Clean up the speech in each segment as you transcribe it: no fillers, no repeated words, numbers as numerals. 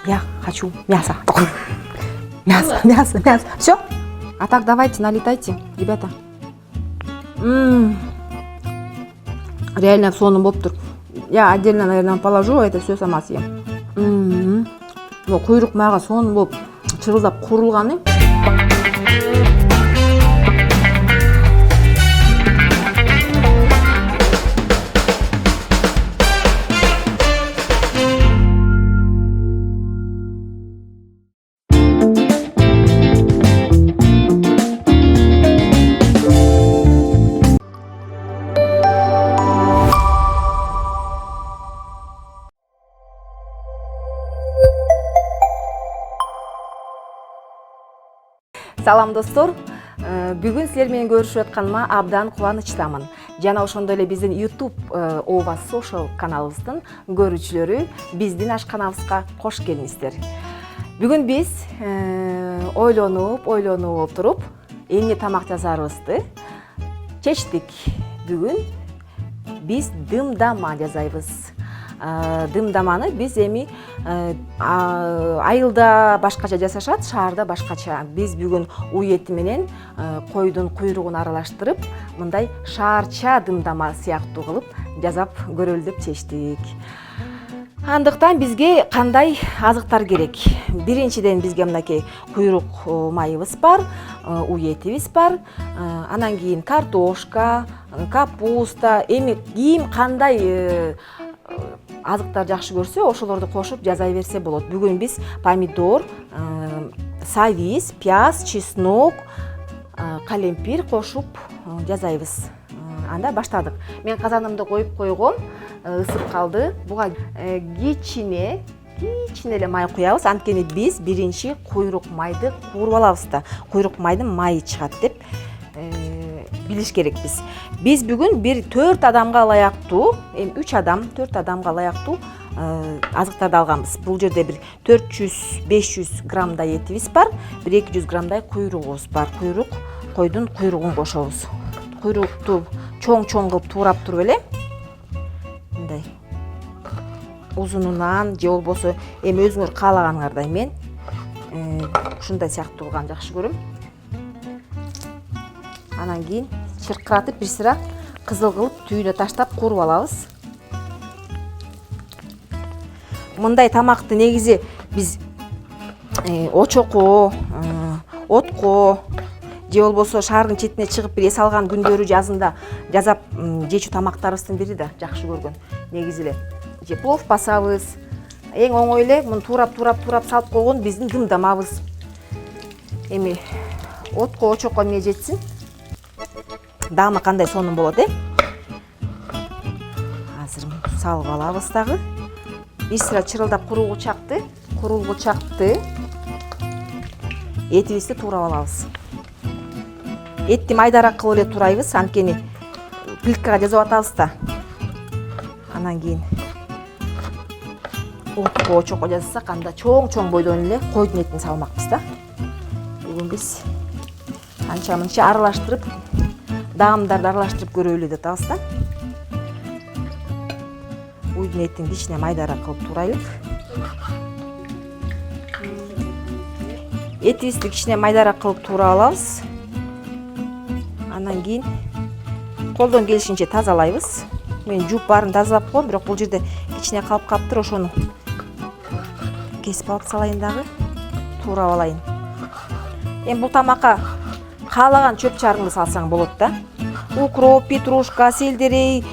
Я хочу мясо. Мясо. Все? А так давайте, налетайте, ребята. Реально соным болып тұр. Я отдельно, наверное, положу, а это все сама съем. Но құйрық маға соным болып шырылдап қурылғаны. Салам достор, бүгін сілер менен көрүшүп атканыма абдан кубанычтамын. Жана ошондой эле биздин YouTube Ova Social каналыбыздын көрүүчүлөрү биздин ашканабызга кош келиңиздер. Бүгүн биз ойлонуп отуруп эмне тамак жасарыбызды чечтик. Бүгүн биз дымдама жасайбыз. Дымдаманы биз эми айылда башкача жасашат, шаарда башкача. Биз бүгүн уй эти менен койдун куйругун аралаштырып, мындай шаарча дымдама сыяктуу кылып жасап көрөлү деп чечтик. Андыктан бизге кандай азыктар керек? Биринчиден бизге мынакей куйрук майыбыз бар, уй этибиз бар, анан кийин картошка, капуста, эми ким кандай азыктар жакшы көрсө, ошолорду кошуп жасай берсе болот. Бүгүн биз помидор, савиз, пияз, чеснок, калемпир кошуп жасайбыз. Анда баштадык. Мен казанымды коюп койгом, ысып калды. Буга кичине эле май куябыз. Анткени биз биринчи куйрук майды кууруп алабыз да. Куйрук майдын майы чыгат деп билиш керекпиз. Биз бүгүн 4 адамга ылайыктуу, 3 адам, 4 адамга ылайыктуу азыктарды алганбыз. Бул жерде бир 400-500 граммдай этибиз бар, бир 200 граммдай куйругубуз бар. Куйрук, койдун куйругун кошобуз. Куйрукту чоң-чоң кылып туурап туруп эле, мындай узунунан же болбосо эми өзүңөр каалаганыңардай, мен ушундай сыяктуу кылган жакшы көрөм. Анан кийин чыркыратып бир сыра кызыл кылып түйүнө таштап кууруп алабыз. Мындай тамакты негизи биз очокко, отко же болбосо шаардын четине чыгып бир эс алган күндөрү жазында жасап жечүү тамактарыбыздын бири да, жакшы көргөн. Негизи эле же плов басабыз. Эң оңой эле муну турап салып койгон биздин дымдамабыз. Эми отко, очокко эмне жетсин? Даамы кандай сонун болот, Азыр салып алабыз дагы. Бир сыра чырылдап курулгучакты этибизди туурап алабыз. Этти майдараак кылып эле турайбыз, анткени плиткага жасап атабыз да. Анан кийин отко, очокко жасасак, анда чоң бойдон эле койдун этин салмакпыз да. Бүгүн биз анча-мынча аралаштырып, даамдарды аралаштырып көрөлү деп атабыз да. Уйдун этин кичине майдараак кылып туурайлык. Этибизди кичине майдараак кылып туурап алабыз. Анан кийин колдон келишинче тазалайбыз. Мен жууп баарын тазалап койгом, бирок бул жерде кичине калып калыптыр, ошону кесип алып салайын дагы, туурап алайын. Эми бул тамакка каалаган чөп чарыңды салсаң болот да. Укроп, петрушка, сельдерей,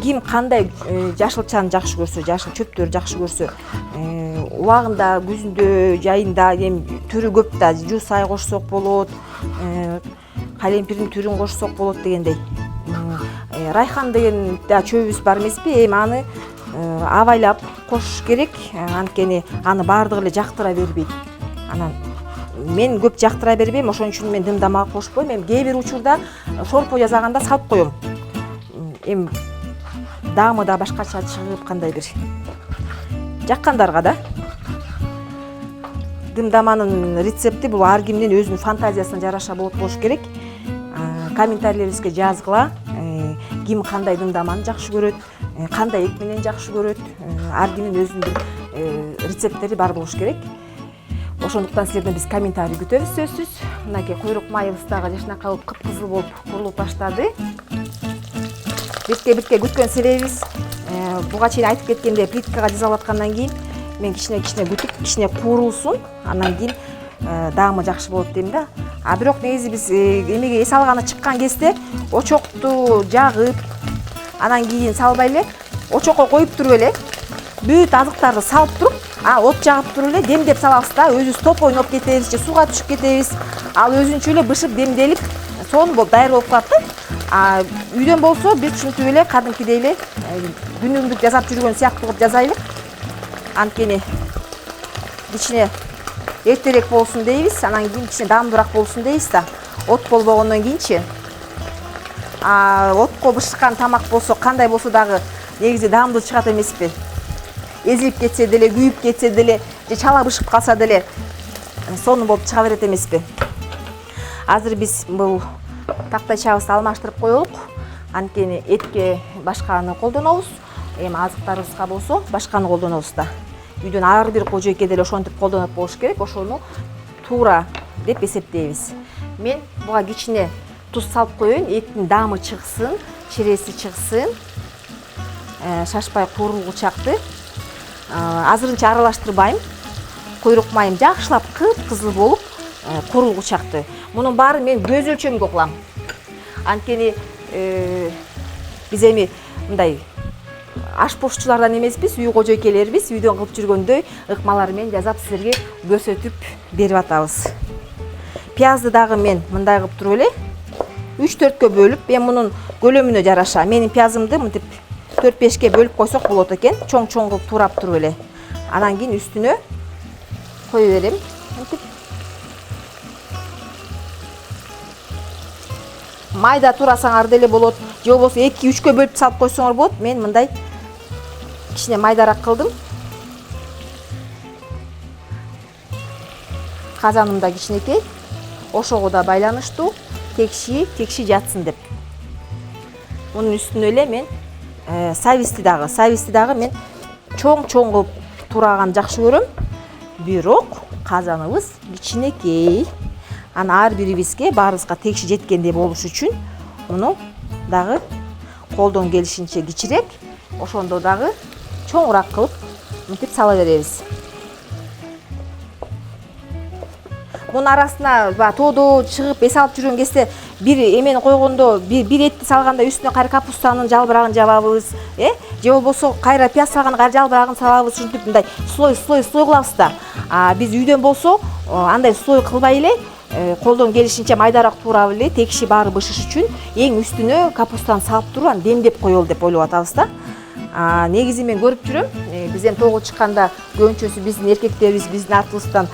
ким кандай жашылчаны жакшы көрсө, жашыл чөптөрү жакшы көрсө, убагында, күзүндө, жайында, эми түрү көп да, жуусай кошсок болот, калемпирдин түрүн кошсок болот дегендей. Райхан деген да чөбүбүз бар эмеспи? Эми аны абайлап кошуш керек, анткени аны баардыгы эле жактыра бербейт. Анан мен көп жактыра бербейм, ошон үчүн мен дымдамага кошпойм. Эми кээ бир учурда шорпо жасаганда салып коем. Эми даамы да башкача чыгып, кандай бир жаккандарга да. Дымдаманын рецепти бул ар кимдин өзүнүн фантазиясына жараша болот болуш керек. Комментарийлерибизге жазгыла, ким кандай дымдаманы жакшы көрөт, кандай эт менен жакшы көрөт. ар кимдин өзүнүн рецепттери бар болуш керек. Ошондуктан силерден биз комментарий күтөбүз сөзсүз. Мынакей куйрук майыбыз дагы жакшынакай болуп кыпкызыл болуп курулуп баштады. Бирке күткөн себебибиз буга чейин айтып кеткендей плиткага жасалып аткандан кийин мен кичине күтүп, кичине куурулсун, андан кийин даамы жакшы болот дейм да. А бирок негизи биз эмеге эс алганы чыккан кезде очокту жагып, анан кийин салбай эле очокко коюп туруп эле бүт азыктарды салып туруп, от жагып туруп эле демдеп салабыз да, өзүбүз топ ойноп кетебиз же сууга түшүп кетебиз. Ал өзүнчө эле бышып демделип, сонун болуп даяр болуп калат да. Үйдөн болсо биз ушинтип эле кадимкидей эле күнүмдүк жасап жүргөн сыяктуу кылып жасайлык. Анткени кичине эртерээк болсун дейбиз, анан кийин кичине даамдуураак болсун дейбиз да. От болбогондон кийинчи. Отко бышыккан тамак болсо кандай болсо дагы негизи даамдуу чыгат эмеспи? Эзилип кетсе деле, күйүп кетсе деле, же чала бышып калса деле сонун болуп чыга берет эмеспи? Азыр биз бул тактайчабызды алмаштырып коелук. Анткени этке башканы колдонобуз, эми азыктарыбызга болсо башканы колдонобуз да. Үйдөн ар бир кожойке деле ошентип колдонот болуш керек, ошону туура деп эсептейбиз. Мен буга кичине туз салып коеюн, эттин даамы чыксын, чиреси чыксын. Шашпай куурулгучакты. Азырынча аралаштырбайм. Куйрук майым жакшылап кыпкызыл болуп куурулгучакты. Мунун баары мен көз өлчөмгө кылам. Анткени биз эми мындай ашпозчулардан эмеспиз, үй кожойкелерибиз үйдөн кылып жүргөндөй ыкмалар менен жасап силерге көрсөтүп берип атабыз. Пиязды дагы мен мындай кылып туруп эле 3-4кө бөлүп, мен мунун көлөмүнө жараша менин пиязымды мынтип 4-5ке бөлүп койсок болот экен, чоң-чоң кылып туурап туруп эле. Анан кийин үстүнө кое берем. Мынтип майда турасаңар деле болот, же болбосо 2-3кө бөлүп салып койсоңор болот. Мен мындай кичине майдараак кылдым. Казанымда кичинекей, ошого да байланыштуу, текши жатсын деп. Мунун үстүнө эле мен сабисти дагы мен чоң-чоң кылып тураган жакшы көрөм. Бирок казаныбыз кичинекей. Аны ар бирибизге баарыбызга текши жеткендей болуш үчүн муну дагы колдон келишинче кичирээк, ошондо дагы чоңураак кылып мынтип сала беребиз. Мунун арасына тоодо чыгып эс алып жүргөн кезде бир эмени койгондо, бир этти салганда үстүнө кайра капустанын жалбырагын жабабыз, же болбосо кайра пияз салганда кайра жалбырагын салабыз, ушинтип мындай слой кылабыз да. Биз үйдөн болсо андай слой кылбай эле, колдон келишинче майдараак туурап эле текши баары бышыш үчүн эң үстүнө капустаны салып туруп анан демдеп коелу деп ойлоп атабыз да. Негизи мен көрүп жүрөм, бизден тоого чыкканда көбүнчөсү биздин эркектерибиз биздин артыбыздан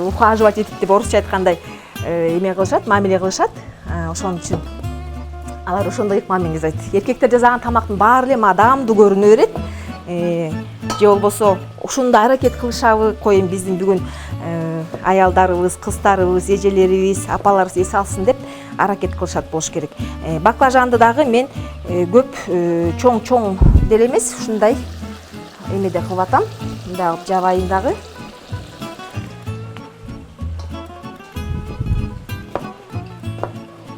ухаживать этип деп орусча айткандай эме кылышат, мамиле кылышат. Ошон үчүн алар ошондой ыкма менен жасайт. Эркектер жасаган тамактын баары эле мага даамдуу көрүнө берет. Же болбосо ушундай аракет кылышабы, коеюн биздин бүгүн аялдарыбыз, кыздарыбыз, эжелерибиз, апаларыбыз эс алсын деп аракет кылышат болуш керек. Баклажанды дагы мен көп чоң деле эмес, ушундай эмеде кылып атам. Мындай кылып жабайын дагы.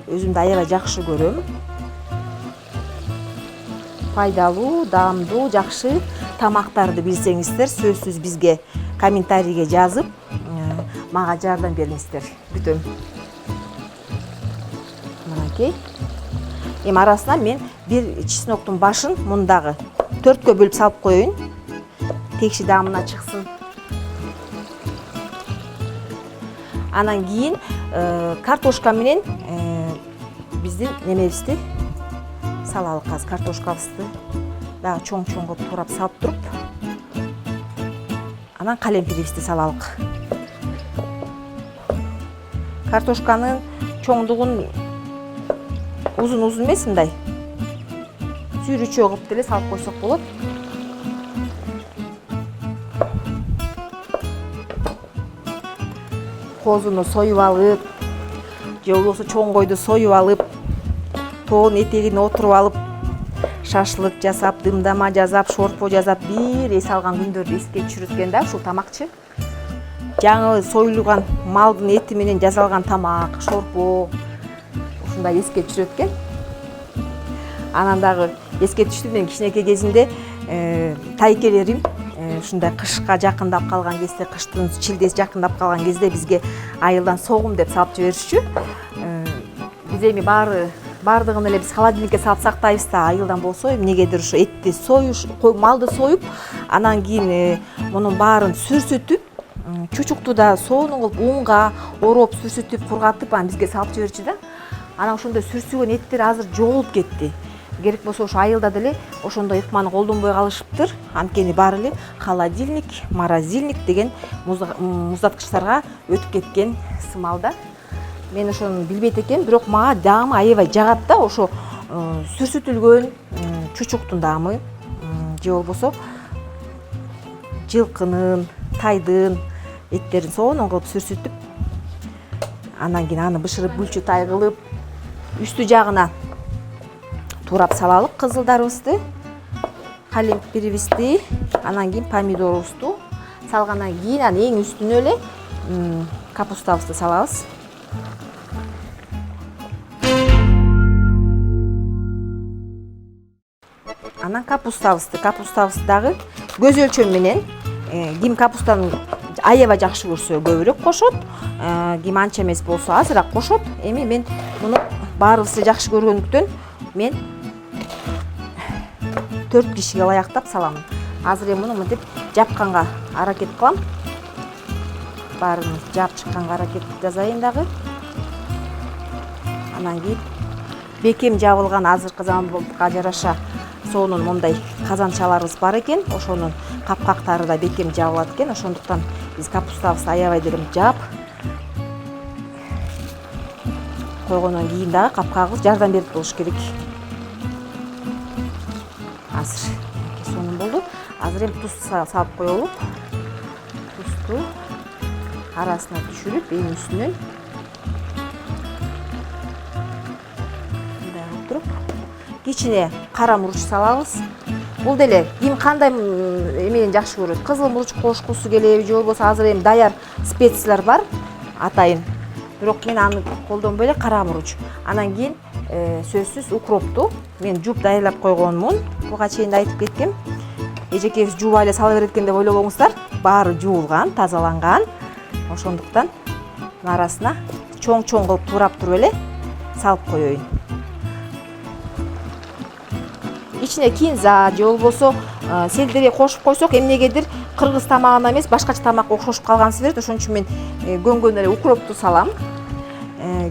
Өзүмдү аябай жакшы көрөм. Пайдалуу, даамдуу, жакшы тамактарды билсеңиздер, сөзсүз бизге комментарийге жазып, мага жардам бериңиздер. Күтөм. Мынакей. Эми арасына мен бир чесноктун башын мундагы 4кө бөлүп салып коеюн. Текши даамына чыксын. Анан кийин картошка менен биздин немебизди салалык. Азыр картошкабызды дагы чоң-чоң кылып туурап салып туруп, анан калемпирибизди салалык. Картошканын чоңдугун узун эмес, мындай сүйрүчө кылып деле салып койсок болот. Козуну союп алып, же болбосо чоң койду союп алып, тоонун этегине отуруп алып, шашлык жасап, дымдама жасап, шорпо жасап, бир эс алган күндөрдү эске түшүрөткөн да ушул тамакчы. Жаңы союлган малдын эти менен жасалган тамак, шорпо ушундай эске түшүрөткөн. Анан дагы эске түштү, мен кичинекей кезимде тайкелерим ушундай кышка жакындап калган кезде, кыштын чилдеси жакындап калган кезде бизге айылдан согум деп салып жиберишчү. Биз эми баардыгын эле биз холодильникке салып сактайбыз да, айылдан болсо эмнегедир ушу этти союш, малды союп, анан кийин мунун баарын сүрсүтүп, чучукту да соонун кылып унга ороп, сүрсүтүп, кургатып, анан бизге салып жиберчү да. Анан ошондой сүрсүгөн эттер азыр жоголуп кетти. Керек болсо ошо айылда деле ошондой ыкманы колдонбой калышыптыр. Анткени баары эле холодильник, морозильник деген муздаткычтарга өтүп кеткен сымалда. Мен ошону билбейт экенмин, бирок мага даамы аябай жагат да, ошо сүрсүтүлгөн чучуктун даамы, же болбосо жылкынын, тайдын эттерин соонун кылып сүрсүтүп, анан кийин аны бышырып, бүлчү тай кылып, үстү жагына турап салалык кызылдарыбызды, калемпирибизди, анан кийин помидорубузду салгандан кийин анан эң үстүнө эле капустабызды салабыз. Анан капустабызды дагы көз өлчөм менен, ким капустаны аябай жакшы көрсө көбүрөөк кошот, ким анча эмес болсо азыраак кошот. Эми мен муну баарыбыз жакшы көргөндүктөн мен 4 кишиге ылайыктап салам. Азыр эми муну мынтип жапканга аракет кылам. Баарын жаап чыкканга аракет жасайын дагы. Анан кийин бекем жабылган азыркы заманга жараша соонун мондай казанчаларыбыз бар экен. Ошонун капкактары да бекем жабылат экен. Ошондуктан биз капустабызды аябай деле жаап койгондон кийин дагы капкагыбыз жардам берип болуш керек. Азыр сонун болду. Азыр эми туз салып коелук. Тузду арасына түшүрүп, эң үстүнөн мындай кылып туруп, кичине кара мурч салабыз. Бул деле ким кандай эмени жакшы көрөт. Кызыл мурч кошкусу келеби, же болбосо азыр эми даяр специялар бар атайын. Бирок мен аны колдонбой эле кара мурч. Анан кийин сөзсүз укропту мен жууп даярдап койгонмун. Буга чейин да айтып кеткем. Эжекебиз жуубай эле сала берет экен деп ойлобоңуздар. Баары жуулган, тазаланган. Ошондуктан арасына чоң-чоң кылып турап туруп эле салып коеюн. Ичине кинза же болбосо селдерей кошуп койсок, эмнегедир кыргыз тамагына эмес, башкача тамакка окшошуп калган себеп, ошон үчүн мен көнгөн эле укропту салам.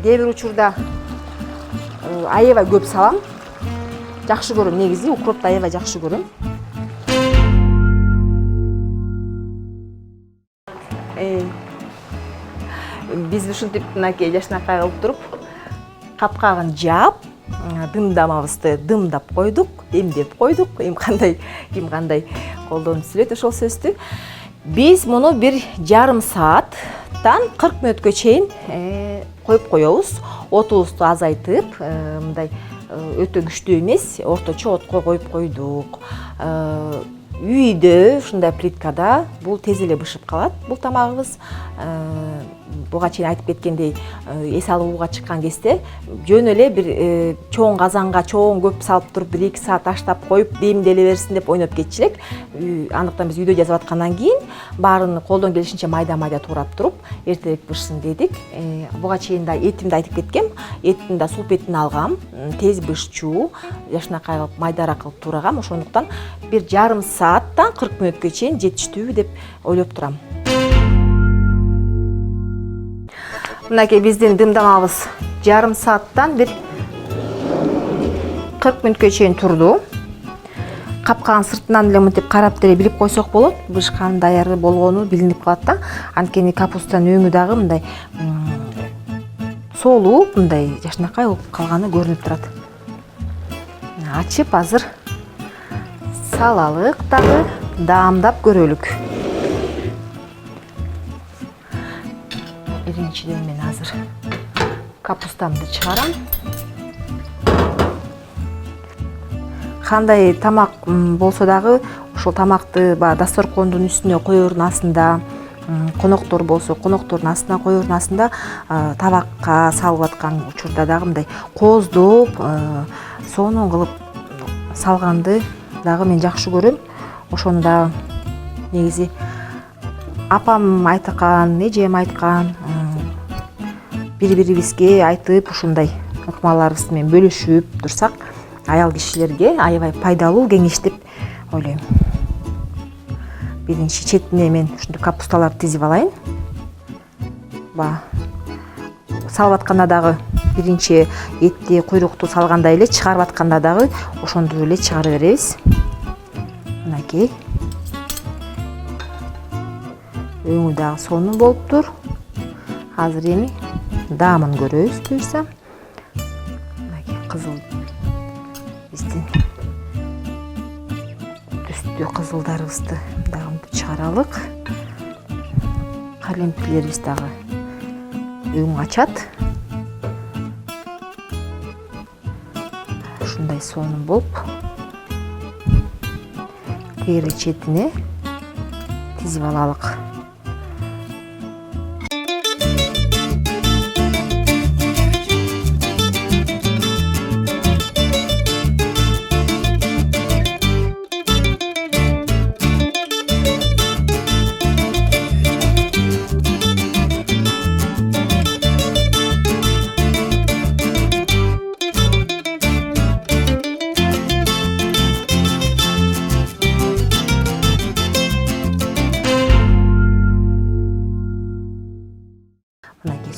Кээ бир учурда аябай көп салам. Жакшы көрөм, негизи укропту аябай жакшы көрөм. Биз ушинтип мынакей жашынакай кылып туруп, капкагын жаап, дымдамабызды дымдап койдук, демдеп койдук. Эми ким кандай колдонуп сүйлөйт ошол сөздү. Биз муну бир жарым сааттан 40 мүнөткө чейин коюп коебуз. Отубузду азайтып, мындай өтө күчтүү эмес, орточо отко коюп койдук. Үйдө ушундай плиткада бул тез эле бышып калат, бул тамагыбыз. Буга чейин айтып кеткендей, эс алууга чыккан кезде жөн эле бир чоң казанга чоң көп салып туруп 1-2 саат таштап коюп демделе берсин деп ойноп кетчү элек. Андыктан биз үйдө жазып аткандан кийин баарын колдон келишинче майда-майда туурап туруп эртерээк бышсын дедик. Буга чейин да этимди айтып кеткем. Эттин да суп этин алгам, тез бышчу, жашынакай кылып майдараак кылып туурагам. Ошондуктан бир жарым сааттан 40 мүнөткө чейин жетиштүү деп ойлоп турам. Мынакей биздин дымдамабыз жарым сааттан бир 40 мүнөткө чейин турду. Капканын сыртынан эле мынтип карап деле билип койсок болот. Бышкан даяр болгону билинип калат да. Анткени капустанын өңү дагы мындай солуп, мындай жашынакай болуп калганы көрүнүп турат. Ачып азыр салалык дагы даамдап көрөлүк. Биринчиден мен азыр капустамды чыгарам. кандай тамак болсо дагы ошол тамакты баягы дасторкондун үстүнө коердун астында, коноктор болсо коноктордун астына коердун астында табакка салып аткан учурда дагы мындай кооздоп, сонун кылып салганды дагы мен жакшы көрөм. Ошону дагы негизи апам айткан, эжем айткан, бири-бирибизге айтып ушундай ыкмаларыбызды менен бөлүшүп турсак, аял кишилерге аябай пайдалуу кеңеш деп ойлойм. Биринчи четине мен ушундай капусталарды тизип алайын. Салып атканда дагы биринчи этти, куйрукту салгандай эле чыгарып атканда дагы ошондой эле чыгара беребиз. Мынакей. Өңү дагы сонун болуптур. Азыр эми даамын көрөбүз буюрса. Мынакей кызыл биздин түстүү кызылдарыбызды дагы чыгаралык. Калемпирлерибиз дагы өң ачат. Ушундай сонун болуп кээри четине тизип алалык.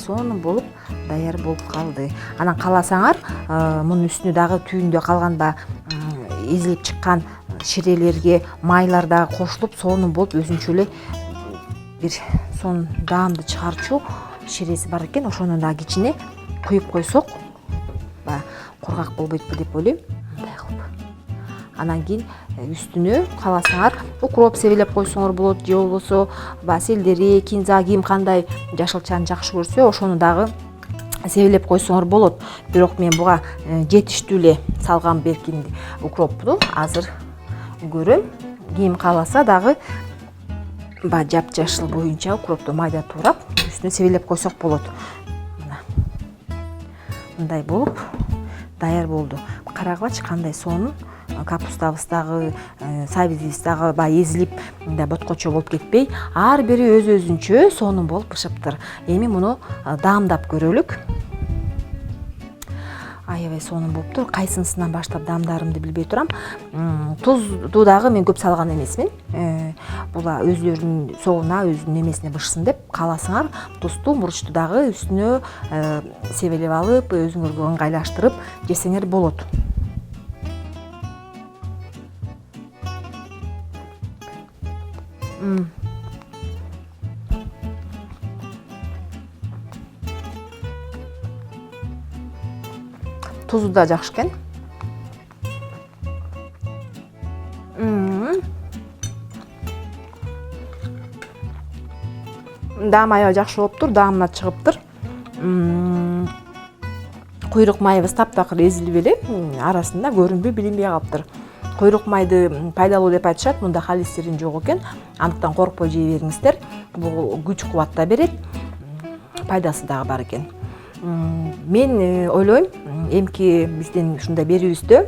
Сонун болуп даяр болуп калды. Анан кааласаңар, мунун үстүнө дагы түйүндө калганда эзилип чыккан ширелерге майлар дагы кошулуп, сонун болуп өзүнчө эле бир сонун даамды чыгарчу ширеси бар экен. Ошону дагы кичине куюп койсок, кургак болбойтпу деп ойлойм. Мындай кылып. Анан кийин үстүнө кааласаңар укроп себелеп койсоңор болот, же болбосо селдери, кинза, ким кандай жашылчаны жакшы көрсө, ошону дагы себелеп койсоңор болот. Бирок мен буга жетиштүү эле салган беркин укропту азыр көрөм. Ким кааласа дагы жап-жашыл боюнча укропту майда туурап үстүнө себелеп койсок болот. Мындай болуп даяр болду. Карагылачы кандай сонун. Капустабыз дагы, сабизибиз дагы эзилип, боткочо болуп кетпей, ар бири өз-өзүнчө сонун болуп бышыптыр. Эми муну даамдап көрөлүк. Аябай сонун болуптур. Кайсынысынан баштап даамдарымды билбей турам. Тузду дагы мен көп салган эмесмин. Була өзлөрүнүн соогуна, өзүнүн немесине бышсын деп, кааласаңар тузду, мурчту дагы үстүнө себелеп алып, өзүңөргө ыңгайлаштырып жесеңер болот. Тузу да жакшы экен. Даам аябай жакшы болуптур, даамына чыгыптыр. Куйрук майыбыз таптакыр эзилип эле, арасында көрүнбөй билинбей калыптыр. Куйрук майды пайдалуу деп айтышат, мында холестерин жок экен. Андыктан коркпой жей бериңиздер. Бул күч кубат да берет. Пайдасы дагы бар экен. Мен ойлойм, эмки биздин ушундай берүүбүздө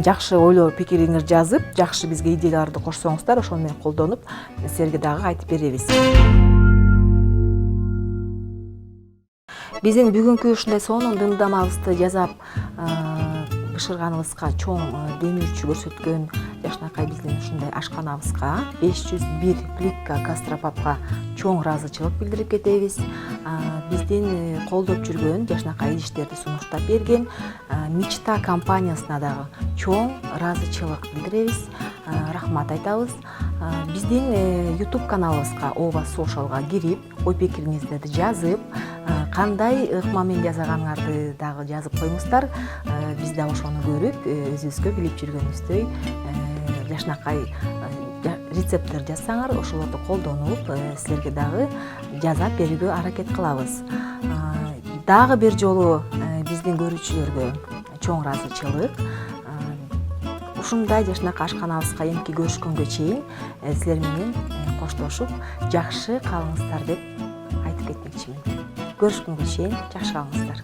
жакшы ойлоо пикириңерди жазып, жакшы бизге идеяларды кошсоңуздар, ошону менен колдонуп, силерге дагы айтып беребиз. Биздин бүгүнкү ушундай сонун дымдамабызды жасап бышырганыбызга чоң демирчү көрсөткөн Жашнакай биздин ушундай ашканабызга 501 плитка гастропапка чоң ыраазычылык билдирип кетебиз. Биздин колдоп жүргөн Жашнакай идиштерди сунуштап берген Мечта компаниясына дагы чоң ыраазычылык билдиребиз. Рахмат айтабыз. Биздин YouTube каналыбызга Ова Socialга кирип, ой пикириңиздерди жазып, кандай ыкма менен жасаганыңарды дагы жазып коюңуздар. Биз да ошону көрүп, өзүбүзгө билип жүргөнүбүздөй Жашнакай рецепттер жазсаңар, ошолорду колдонуп, силерге дагы жасап берүүгө аракет кылабыз. Дагы бир жолу биздин көрүүчүлөргө чоң ыраазычылык. ушундай жашынакы ашканабызга эмки көрүшкөнгө чейин силер менен коштошуп жакшы калыңыздар деп айтып кетмекчимин. Görüşкөнгө чейин жакшы калыңыздар.